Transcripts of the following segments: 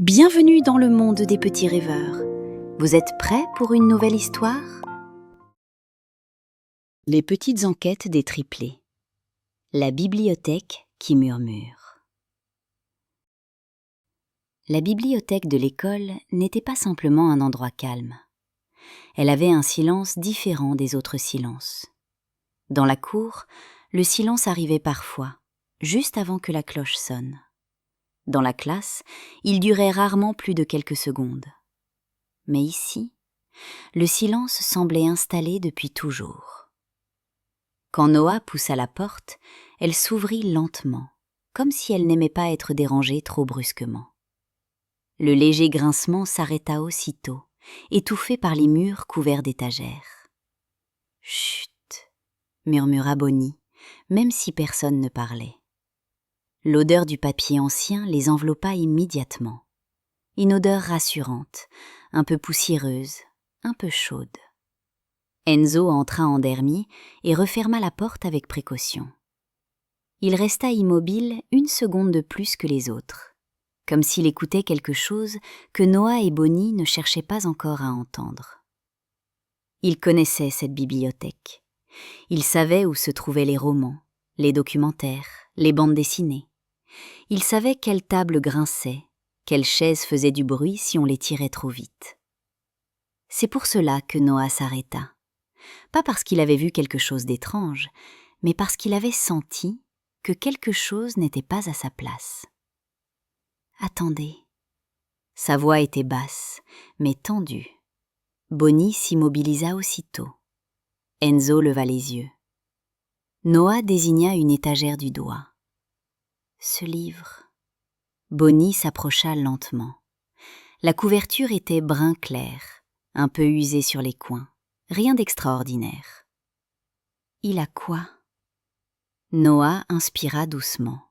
Bienvenue dans le monde des petits rêveurs. Vous êtes prêts pour une nouvelle histoire? Les petites enquêtes des triplés. La bibliothèque qui murmure. La bibliothèque de l'école n'était pas simplement un endroit calme. Elle avait un silence différent des autres silences. Dans la cour, le silence arrivait parfois, juste avant que la cloche sonne. Dans la classe, il durait rarement plus de quelques secondes. Mais ici, le silence semblait installé depuis toujours. Quand Noah poussa la porte, elle s'ouvrit lentement, comme si elle n'aimait pas être dérangée trop brusquement. Le léger grincement s'arrêta aussitôt, étouffé par les murs couverts d'étagères. « Chut !» murmura Bonnie, même si personne ne parlait. L'odeur du papier ancien les enveloppa immédiatement. Une odeur rassurante, un peu poussiéreuse, un peu chaude. Enzo entra endormi et referma la porte avec précaution. Il resta immobile une seconde de plus que les autres, comme s'il écoutait quelque chose que Noah et Bonnie ne cherchaient pas encore à entendre. Il connaissait cette bibliothèque. Il savait où se trouvaient les romans, les documentaires, les bandes dessinées. Il savait quelle table grinçait, quelle chaise faisait du bruit si on les tirait trop vite. C'est pour cela que Noah s'arrêta. Pas parce qu'il avait vu quelque chose d'étrange, mais parce qu'il avait senti que quelque chose n'était pas à sa place. « Attendez !» Sa voix était basse, mais tendue. Bonnie s'immobilisa aussitôt. Enzo leva les yeux. Noah désigna une étagère du doigt. « Ce livre... » Bonnie s'approcha lentement. La couverture était brun clair, un peu usée sur les coins. Rien d'extraordinaire. « Il a quoi ?» Noah inspira doucement.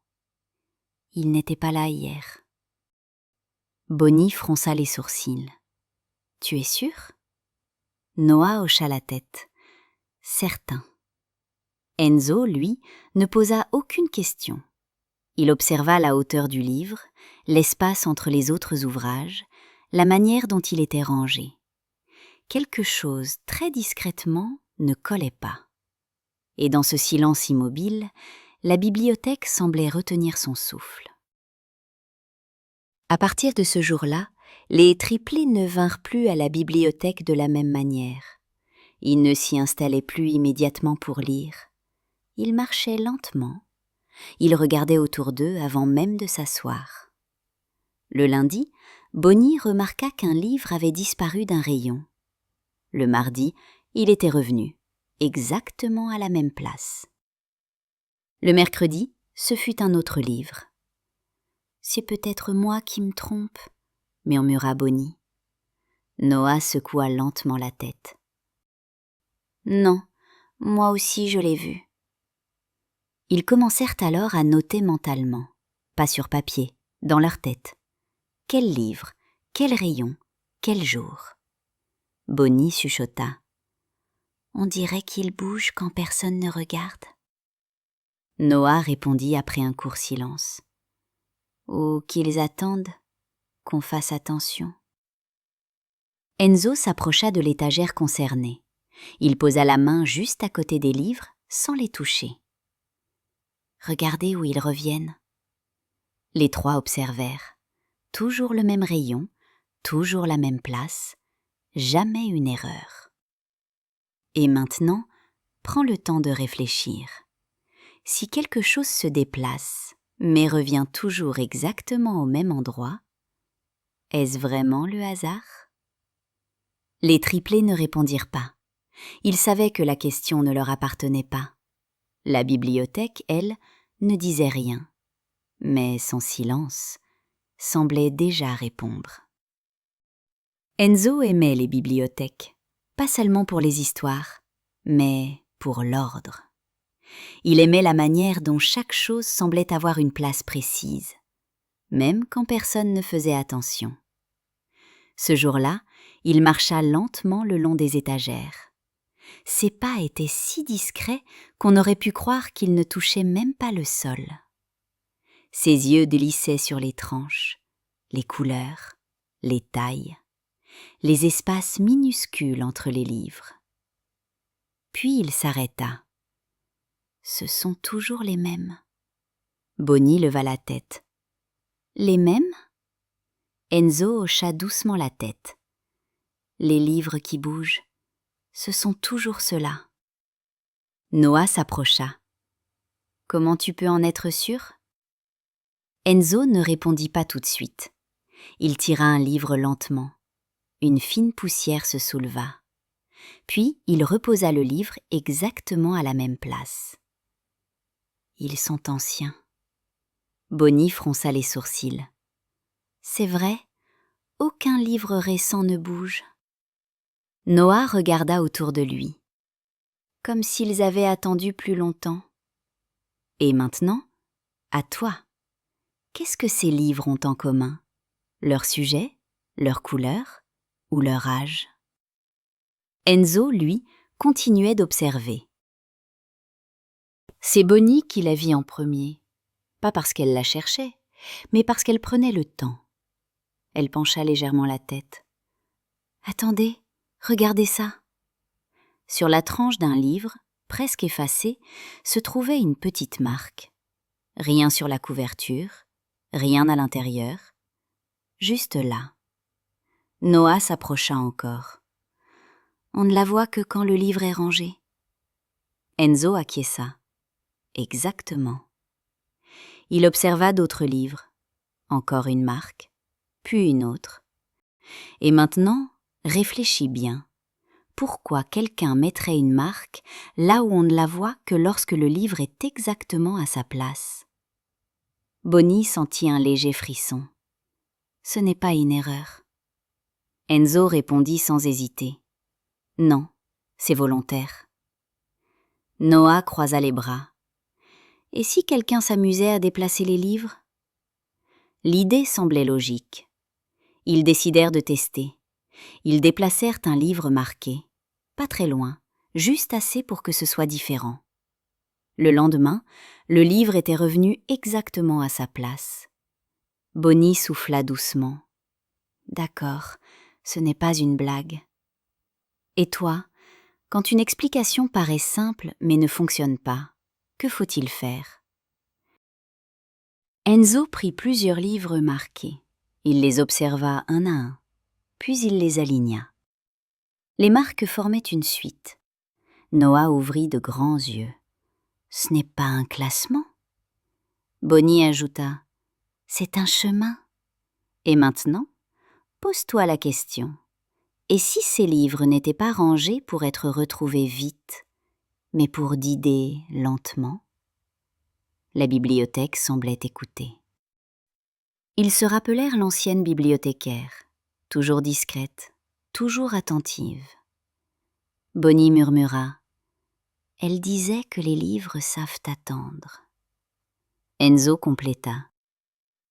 « Il n'était pas là hier. » Bonnie fronça les sourcils. « Tu es sûr ?» Noah hocha la tête. « Certain. » Enzo, lui, ne posa aucune question. Il observa la hauteur du livre, l'espace entre les autres ouvrages, la manière dont il était rangé. Quelque chose, très discrètement, ne collait pas. Et dans ce silence immobile, la bibliothèque semblait retenir son souffle. À partir de ce jour-là, les triplés ne vinrent plus à la bibliothèque de la même manière. Ils ne s'y installaient plus immédiatement pour lire. Ils marchaient lentement. Ils regardaient autour d'eux avant même de s'asseoir. Le lundi, Bonnie remarqua qu'un livre avait disparu d'un rayon. Le mardi, il était revenu, exactement à la même place. Le mercredi, ce fut un autre livre. « C'est peut-être moi qui me trompe, » murmura Bonnie. Noah secoua lentement la tête. « Non, moi aussi je l'ai vu. » Ils commencèrent alors à noter mentalement, pas sur papier, dans leur tête. Quel livre, quel rayon, quel jour. Bonnie chuchota. « On dirait qu'ils bougent quand personne ne regarde. » Noah répondit après un court silence. « Ou qu'ils attendent qu'on fasse attention. » Enzo s'approcha de l'étagère concernée. Il posa la main juste à côté des livres, sans les toucher. « Regardez où ils reviennent. » Les trois observèrent. Toujours le même rayon, toujours la même place, jamais une erreur. Et maintenant, prends le temps de réfléchir. Si quelque chose se déplace, mais revient toujours exactement au même endroit, est-ce vraiment le hasard? Les triplés ne répondirent pas. Ils savaient que la question ne leur appartenait pas. La bibliothèque, elle, ne disait rien. Mais son silence semblait déjà répondre. Enzo aimait les bibliothèques, pas seulement pour les histoires, mais pour l'ordre. Il aimait la manière dont chaque chose semblait avoir une place précise, même quand personne ne faisait attention. Ce jour-là, il marcha lentement le long des étagères. Ses pas étaient si discrets qu'on aurait pu croire qu'il ne touchait même pas le sol. Ses yeux glissaient sur les tranches, les couleurs, les tailles, les espaces minuscules entre les livres. Puis il s'arrêta. Ce sont toujours les mêmes. Bonnie leva la tête. Les mêmes? Enzo hocha doucement la tête. Les livres qui bougent, ce sont toujours ceux-là. Noah s'approcha. Comment tu peux en être sûr? Enzo ne répondit pas tout de suite. Il tira un livre lentement. Une fine poussière se souleva. Puis il reposa le livre exactement à la même place. Ils sont anciens. Bonnie fronça les sourcils. C'est vrai, aucun livre récent ne bouge. Noah regarda autour de lui, comme s'ils avaient attendu plus longtemps. Et maintenant, à toi, qu'est-ce que ces livres ont en commun? Leur sujet, leur couleur ou leur âge? Enzo, lui, continuait d'observer. C'est Bonnie qui la vit en premier, pas parce qu'elle la cherchait, mais parce qu'elle prenait le temps. Elle pencha légèrement la tête. « Attendez, regardez ça !» Sur la tranche d'un livre, presque effacé, se trouvait une petite marque. Rien sur la couverture, rien à l'intérieur, juste là. Noah s'approcha encore. On ne la voit que quand le livre est rangé. Enzo acquiesça. Exactement. Il observa d'autres livres, encore une marque, puis une autre. Et maintenant, réfléchis bien. Pourquoi quelqu'un mettrait une marque là où on ne la voit que lorsque le livre est exactement à sa place? Bonnie sentit un léger frisson. Ce n'est pas une erreur. Enzo répondit sans hésiter. Non, c'est volontaire. Noah croisa les bras. Et si quelqu'un s'amusait à déplacer les livres? L'idée semblait logique. Ils décidèrent de tester. Ils déplacèrent un livre marqué, pas très loin, juste assez pour que ce soit différent. Le lendemain, le livre était revenu exactement à sa place. Bonnie souffla doucement. D'accord, ce n'est pas une blague. Et toi, quand une explication paraît simple mais ne fonctionne pas, que faut-il faire? Enzo prit plusieurs livres marqués. Il les observa un à un, puis il les aligna. Les marques formaient une suite. Noah ouvrit de grands yeux. Ce n'est pas un classement? Bonnie ajouta. C'est un chemin. Et maintenant, pose-toi la question. Et si ces livres n'étaient pas rangés pour être retrouvés vite, mais pour dider lentement? La bibliothèque semblait écouter. Ils se rappelèrent l'ancienne bibliothécaire, toujours discrète, toujours attentive. Bonnie murmura. Elle disait que les livres savent attendre. Enzo compléta.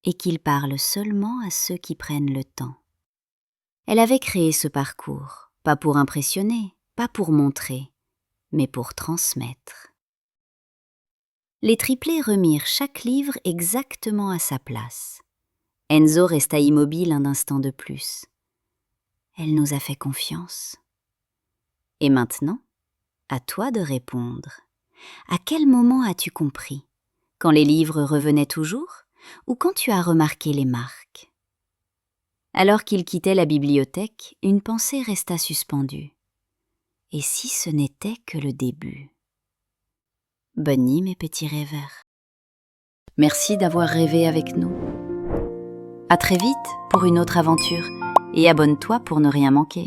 Et qu'ils parlent seulement à ceux qui prennent le temps. Elle avait créé ce parcours, pas pour impressionner, pas pour montrer, mais pour transmettre. Les triplés remirent chaque livre exactement à sa place. Enzo resta immobile un instant de plus. Elle nous a fait confiance. Et maintenant, à toi de répondre. À quel moment as-tu compris? Quand les livres revenaient toujours ou quand tu as remarqué les marques? Alors qu'il quittait la bibliothèque, une pensée resta suspendue. Et si ce n'était que le début? Bonne nuit, mes petits rêveurs. Merci d'avoir rêvé avec nous. À très vite pour une autre aventure et abonne-toi pour ne rien manquer.